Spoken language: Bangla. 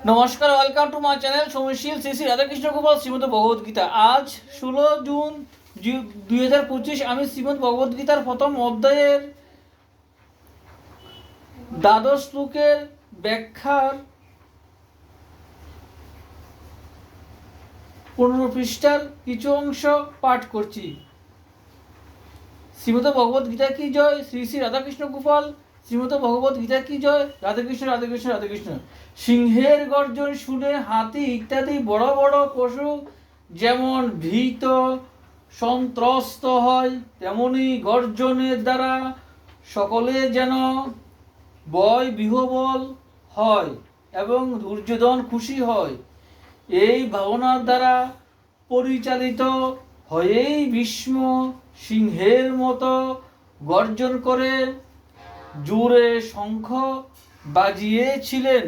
নমস্কার, welcome to my channel Soumashil Shri Shri Radhakrishna Gopal Shrimad Bhagavad Gita. আজ 16 জুন 2025। আমি শ্রীমদ ভগবদ্গীতার প্রথম অধ্যায়ের দ্বাদশ শ্লোকের ব্যাখ্যার 15 পৃষ্ঠার কিছু অংশ পাঠ করছি। শ্রীমদ ভগবদ্গীতা কি জয়, শ্রী শ্রী রাধাকৃষ্ণ গোপাল শ্রীমদ ভগবদ্গীতা কি জয়। রাধাকৃষ্ণ রাধাকৃষ্ণ রাধাকৃষ্ণ। সিংহের গর্জন শুনে হাতি ইত্যাদি বড় বড় পশু যেমন ভীত সন্ত্রস্ত হয়, তেমনি গর্জনের দ্বারা সকলে যেন ভয় বিহ্বল হয় এবং দুর্যোধন খুশি হয়। এই ভাবনার দ্বারা পরিচালিত হয়েই ভীষ্ম সিংহের মতো গর্জন করে জোরে শঙ্খ বাজিয়েছিলেন।